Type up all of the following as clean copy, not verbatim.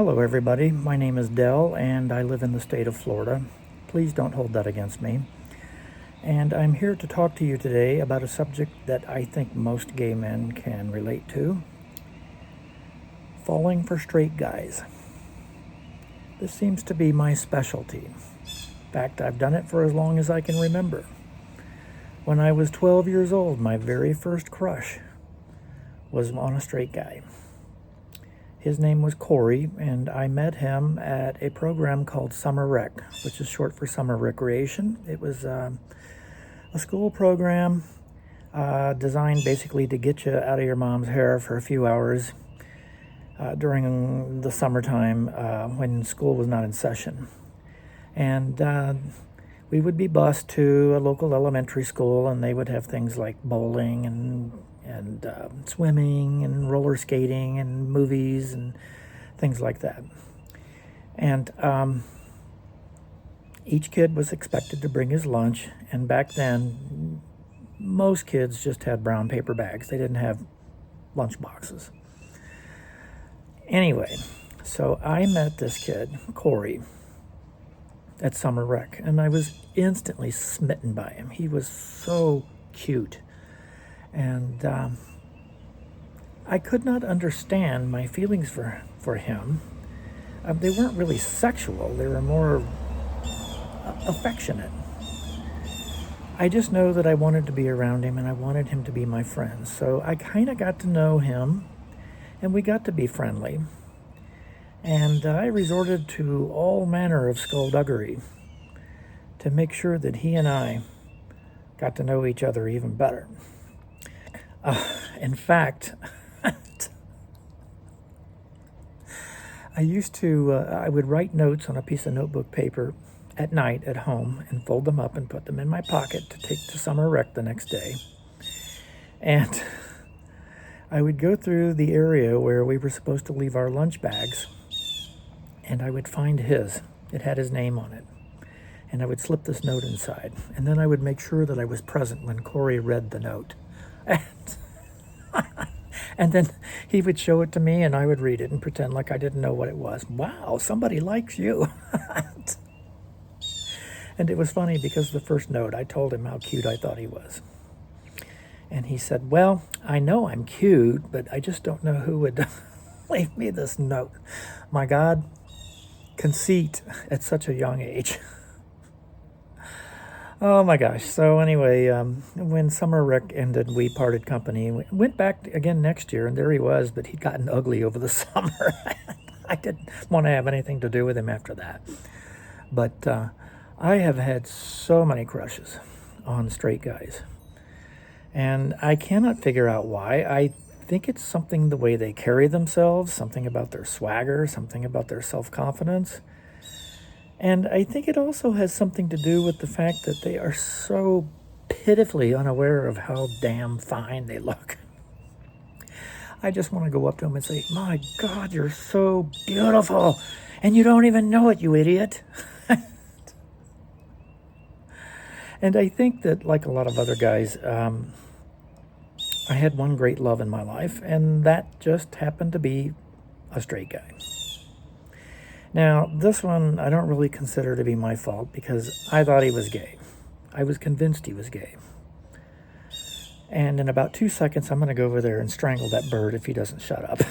Hello, everybody. My name is Dell, and I live in the state of Florida. Please don't hold that against me. And I'm here to talk to you today about a subject that I think most gay men can relate to: falling for straight guys. This seems to be my specialty. In fact, I've done it for as long as I can remember. When I was 12 years old, my very first crush was on a straight guy. His name was Corey, and I met him at a program called Summer Rec, which is short for Summer Recreation. It was a school program designed basically to get you out of your mom's hair for a few hours during the summertime when school was not in session. And we would be bused to a local elementary school, and they would have things like bowling and swimming and roller skating and movies and things like that. And each kid was expected to bring his lunch, and back then most kids just had brown paper bags. They didn't have lunch boxes. Anyway, so I met this kid, Corey, at Summer Rec, and I was instantly smitten by him. He was so cute. And I could not understand my feelings for him. They weren't really sexual. They were more affectionate. I just know that I wanted to be around him and I wanted him to be my friend. So I kind of got to know him and we got to be friendly. And I resorted to all manner of skullduggery to make sure that he and I got to know each other even better. In fact, I would write notes on a piece of notebook paper at night at home and fold them up and put them in my pocket to take to Summer Rec the next day. And I would go through the area where we were supposed to leave our lunch bags, and I would find his. It had his name on it. And I would slip this note inside. And then I would make sure that I was present when Corey read the note. And then he would show it to me and I would read it and pretend like I didn't know what it was. Wow, somebody likes you. And it was funny because the first note, I told him how cute I thought he was. And he said, well, I know I'm cute, but I just don't know who would leave me this note. My God, conceit at such a young age. Oh my gosh. So anyway, when Summer Rec ended, we parted company. We went back again next year, and there he was, but he'd gotten ugly over the summer. I didn't want to have anything to do with him after that. But I have had so many crushes on straight guys. And I cannot figure out why. I think it's something the way they carry themselves, something about their swagger, something about their self-confidence. And I think it also has something to do with the fact that they are so pitifully unaware of how damn fine they look. I just want to go up to them and say, my God, you're so beautiful. And you don't even know it, you idiot. And I think that, like a lot of other guys, I had one great love in my life, and that just happened to be a straight guy. Now, this one I don't really consider to be my fault because I thought he was gay. I was convinced he was gay. And in about 2 seconds, I'm going to go over there and strangle that bird if he doesn't shut up.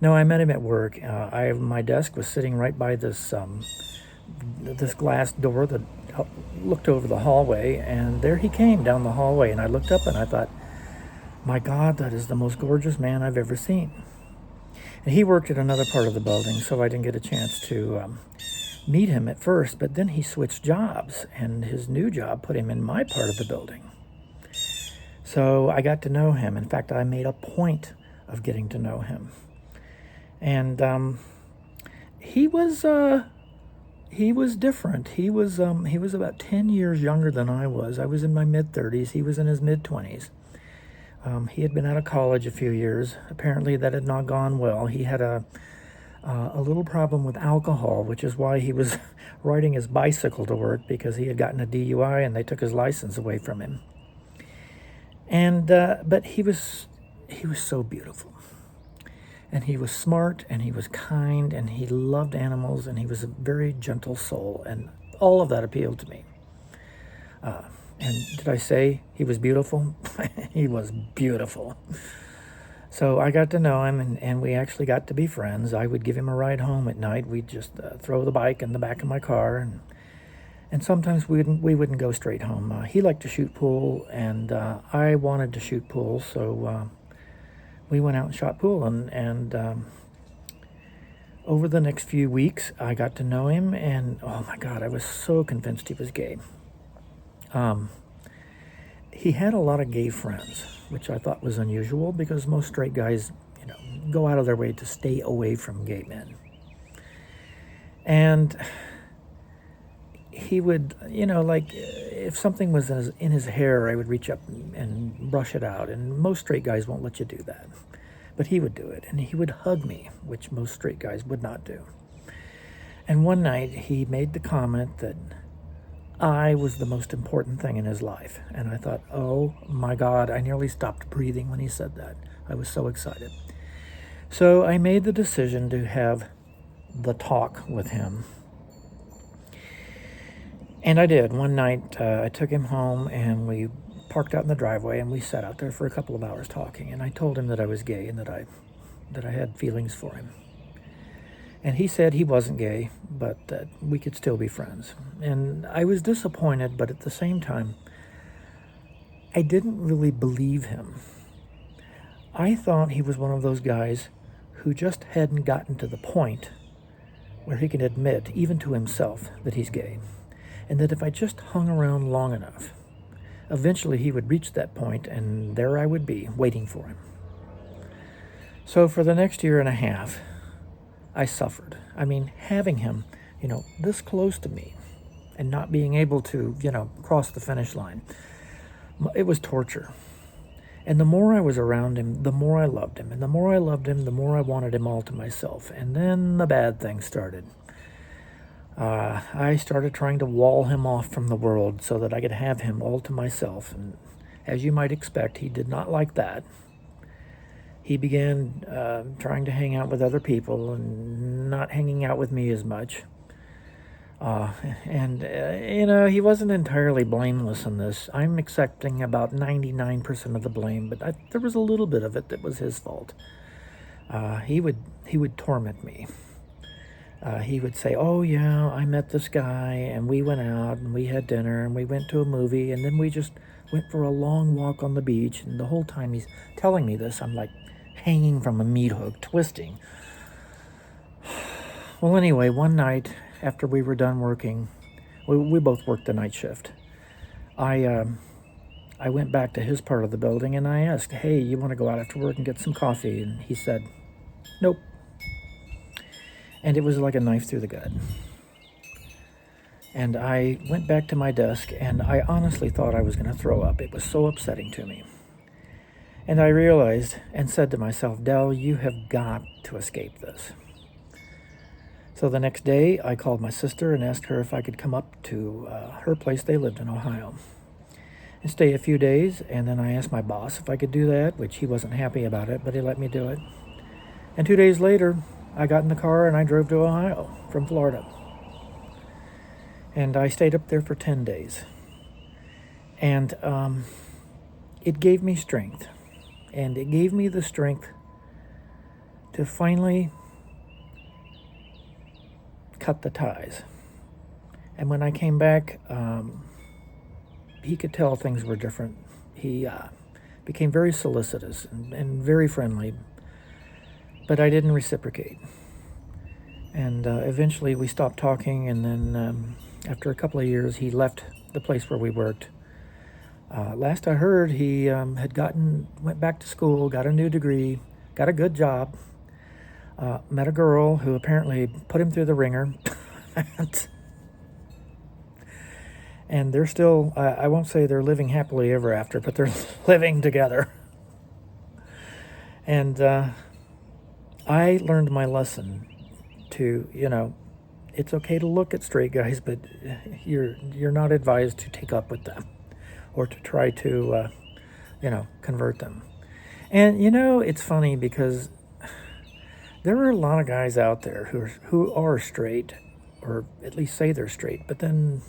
No, I met him at work. My desk was sitting right by this glass door that looked over the hallway, and there he came down the hallway, and I looked up and I thought, my God, that is the most gorgeous man I've ever seen. And he worked at another part of the building, so I didn't get a chance to meet him at first. But then he switched jobs, and his new job put him in my part of the building. So I got to know him. In fact, I made a point of getting to know him. And he was different. He was about 10 years younger than I was. I was in my mid-30s. He was in his mid-20s. He had been out of college a few years. Apparently that had not gone well. He had a little problem with alcohol, which is why he was riding his bicycle to work, because he had gotten a DUI and they took his license away from him. And but he was so beautiful. And he was smart, and he was kind, and he loved animals, and he was a very gentle soul, and all of that appealed to me. And did I say he was beautiful? He was beautiful. So I got to know him, and we actually got to be friends. I would give him a ride home at night. We'd just throw the bike in the back of my car, and sometimes we wouldn't go straight home. He liked to shoot pool, and I wanted to shoot pool, so we went out and shot pool. And over the next few weeks, I got to know him, and oh my God, I was so convinced he was gay. He had a lot of gay friends, which I thought was unusual because most straight guys, go out of their way to stay away from gay men. And he would, like if something was in his hair, I would reach up and brush it out. And most straight guys won't let you do that. But he would do it. And he would hug me, which most straight guys would not do. And one night he made the comment that I was the most important thing in his life. And I thought, oh my God, I nearly stopped breathing when he said that. I was so excited. So I made the decision to have the talk with him. And I did. One night I took him home and we parked out in the driveway and we sat out there for a couple of hours talking. And I told him that I was gay and that I had feelings for him. And he said he wasn't gay, but that we could still be friends. And I was disappointed, but at the same time, I didn't really believe him. I thought he was one of those guys who just hadn't gotten to the point where he can admit, even to himself, that he's gay. And that if I just hung around long enough, eventually he would reach that point, and there I would be, waiting for him. So for the next year and a half, I suffered. I mean, having him, this close to me and not being able to, cross the finish line, it was torture. And the more I was around him, the more I loved him. And the more I loved him, the more I wanted him all to myself. And then the bad things started. I started trying to wall him off from the world so that I could have him all to myself. And as you might expect, he did not like that. He began trying to hang out with other people and not hanging out with me as much. He wasn't entirely blameless in this. I'm accepting about 99% of the blame, but there was a little bit of it that was his fault. He would torment me. He would say, oh yeah, I met this guy and we went out and we had dinner and we went to a movie and then we just went for a long walk on the beach. And the whole time he's telling me this, I'm like hanging from a meat hook, twisting. Well, anyway, one night after we were done working, we both worked the night shift. I went back to his part of the building and I asked, hey, you want to go out after work and get some coffee? And he said, nope. And it was like a knife through the gut. And I went back to my desk and I honestly thought I was going to throw up. It was so upsetting to me. And I realized and said to myself, Del, you have got to escape this. So the next day, I called my sister and asked her if I could come up to her place. They lived in Ohio. And stay a few days. And then I asked my boss if I could do that, which he wasn't happy about it, but he let me do it. And 2 days later, I got in the car and I drove to Ohio from Florida. And I stayed up there for 10 days. And it gave me strength. And it gave me the strength to finally cut the ties. And when I came back, he could tell things were different. He became very solicitous and very friendly, but I didn't reciprocate. And eventually we stopped talking, and then after a couple of years, he left the place where we worked. Last I heard, he went back to school, got a new degree, got a good job, met a girl who apparently put him through the ringer. And they're still, I won't say they're living happily ever after, but they're living together. And I learned my lesson to, it's okay to look at straight guys, but you're not advised to take up with them or to try to, convert them. And, it's funny because There are a lot of guys out there who are straight, or at least say they're straight, but then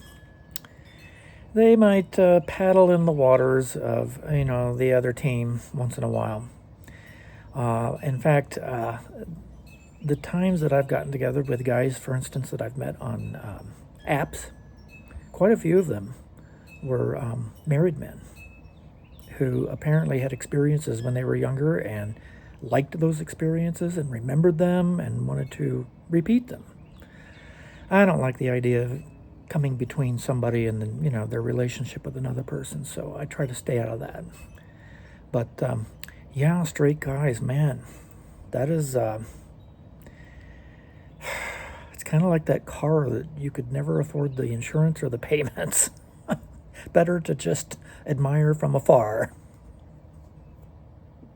they might paddle in the waters of the other team once in a while. In fact, the times that I've gotten together with guys, for instance, that I've met on apps, quite a few of them were married men who apparently had experiences when they were younger and liked those experiences and remembered them and wanted to repeat them. I don't like the idea of coming between somebody and their relationship with another person, so I try to stay out of that. But yeah, straight guys, man, that is it's kind of like that car that you could never afford the insurance or the payments. Better to just admire from afar.